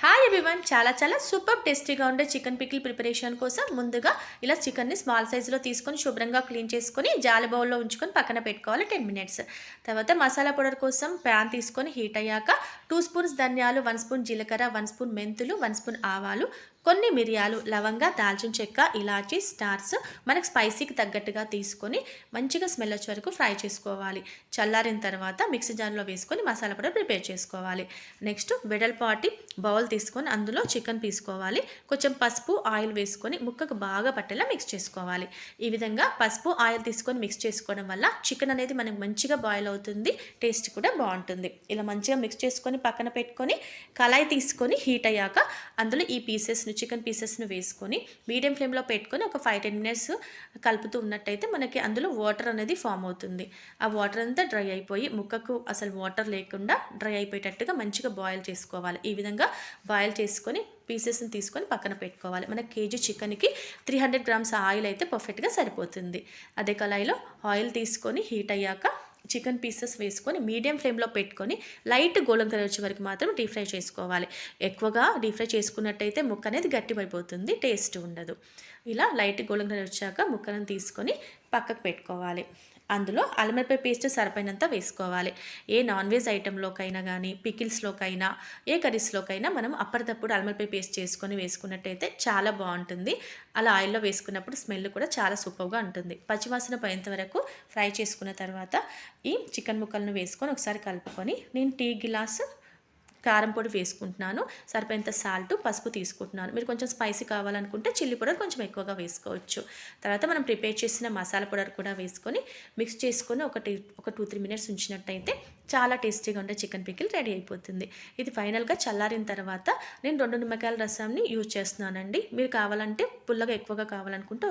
Hi everyone, చాలా super టేస్టీగా ఉండే చికెన్ పికిల్ ప్రిపరేషన్ కోసం ముందుగా ఇలా చికెన్ని స్మాల్ సైజులో తీసుకొని శుభ్రంగా క్లీన్ చేసుకొని జాలి బౌల్లో ఉంచుకొని పక్కన పెట్టుకోవాలి 10 మినిట్స్. తర్వాత మసాలా పౌడర్ కోసం ప్యాన్ తీసుకొని హీట్ అయ్యాక 2 స్పూన్స్ ధనియాలు, 1 స్పూన్ జీలకర్ర, 1 స్పూన్ మెంతులు, 1 స్పూన్ ఆవాలు, కొన్ని మిరియాలు, లవంగ, దాల్చిన చెక్క, ఇలాచీ, స్టార్స్ మనకు స్పైసీకి తగ్గట్టుగా తీసుకొని మంచిగా స్మెల్ వచ్చే వరకు ఫ్రై చేసుకోవాలి. చల్లారిన తర్వాత మిక్సీ జార్లో వేసుకొని మసాలా పౌడర్ ప్రిపేర్ చేసుకోవాలి. నెక్స్ట్ వెడల్పాటి బౌల్ తీసుకొని అందులో చికెన్ తీసుకోవాలి. కొంచెం పసుపు, ఆయిల్ వేసుకొని ముక్కకు బాగా పట్టేలా మిక్స్ చేసుకోవాలి. ఈ విధంగా పసుపు, ఆయిల్ తీసుకొని మిక్స్ చేసుకోవడం వల్ల చికెన్ అనేది మనకు మంచిగా బాయిల్ అవుతుంది, టేస్ట్ కూడా బాగుంటుంది. ఇలా మంచిగా మిక్స్ చేసుకొని పక్కన పెట్టుకొని కళాయి తీసుకొని హీట్ అయ్యాక అందులో ఈ చికెన్ పీసెస్ను వేసుకొని మీడియం ఫ్లేమ్లో పెట్టుకొని ఒక 5-10 మినిట్స్ కలుపుతూ ఉన్నట్టయితే మనకి అందులో వాటర్ అనేది ఫామ్ అవుతుంది. ఆ వాటర్ అంతా డ్రై అయిపోయి ముక్కకు అసలు వాటర్ లేకుండా డ్రై అయిపోయేటట్టుగా మంచిగా బాయిల్ చేసుకోవాలి. ఈ విధంగా బాయిల్ చేసుకొని పీసెస్ని తీసుకొని పక్కన పెట్టుకోవాలి. మన కేజీ చికెన్కి 300 గ్రామ్స్ ఆయిల్ అయితే పర్ఫెక్ట్గా సరిపోతుంది. అదే కళాయిలో ఆయిల్ తీసుకొని హీట్ అయ్యాక చికెన్ పీసెస్ వేసుకొని మీడియం ఫ్లేమ్లో పెట్టుకొని లైట్ గోల్డెన్ కలర్ వచ్చే వరకు మాత్రం డీప్ ఫ్రై చేసుకోవాలి. ఎక్కువగా డీప్ ఫ్రై చేసుకున్నట్టయితే ముక్క అనేది గట్టిపడిపోతుంది, టేస్ట్ ఉండదు. ఇలా లైట్ గోల్డెన్ కలర్ వచ్చాక ముక్కలను తీసుకొని పక్కకు పెట్టుకోవాలి. అందులో అల్లం వెల్లుల్లి పేస్ట్ సరిపోయినంత వేసుకోవాలి. ఏ నాన్ వెజ్ ఐటెంలోకైనా కానీ, పికిల్స్లోకైనా, ఏ కర్రీస్లోకైనా మనం అప్పటికప్పుడు అల్లం వెల్లుల్లి పేస్ట్ చేసుకొని వేసుకున్నట్టయితే చాలా బాగుంటుంది. అలా ఆయిల్లో వేసుకున్నప్పుడు స్మెల్ కూడా చాలా సూపర్గా ఉంటుంది. పచ్చివాసన పోయేంత వరకు ఫ్రై చేసుకున్న తర్వాత ఈ చికెన్ ముక్కలను వేసుకొని ఒకసారి కలుపుకొని నేను టీ గ్లాసు కారం పొడి వేసుకుంటున్నాను. సరిపోయేంత సాల్ట్, పసుపు తీసుకుంటున్నాను. మీరు కొంచెం స్పైసీ కావాలనుకుంటే చిల్లీ పౌడర్ కొంచెం ఎక్కువగా వేసుకోవచ్చు. తర్వాత మనం ప్రిపేర్ చేసిన మసాలా పౌడర్ కూడా వేసుకొని మిక్స్ చేసుకొని ఒక 2-3 మినిట్స్ ఉంచినట్టయితే చాలా టేస్టీగా ఉండే చికెన్ పికిల్ రెడీ అయిపోతుంది. ఇది ఫైనల్గా చల్లారిన తర్వాత నేను 2 నిమ్మకాయల రసాన్ని యూజ్ చేస్తున్నానండి. మీరు కావాలంటే పుల్లగా ఎక్కువగా కావాలనుకుంటే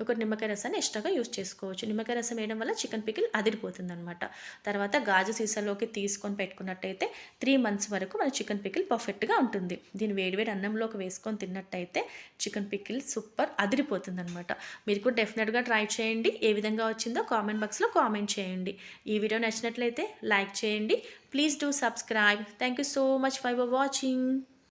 ఒక నిమ్మకాయ రసాన్ని ఎక్స్ట్రాగా యూజ్ చేసుకోవచ్చు. నిమ్మకాయ రసం వేయడం వల్ల చికెన్ పికిల్ అదిరిపోతుంది అనమాట. తర్వాత గాజు సీసాలోకి తీసుకొని పెట్టుకున్నట్టయితే 3 మంత్స్ వరకు మన చికెన్ పికిల్ పర్ఫెక్ట్గా ఉంటుంది. దీన్ని వేడివేడి అన్నంలోకి వేసుకొని తిన్నట్టయితే చికెన్ పికిల్ సూపర్ అదిరిపోతుంది అనమాట. మీరు కూడా డెఫినెట్గా ట్రై చేయండి. ఏ విధంగా వచ్చిందో కామెంట్ బాక్స్లో కామెంట్ చేయండి. ఈ వీడియో నచ్చినట్లయితే లైక్ చేయండి. Please do subscribe. Thank you so much for watching.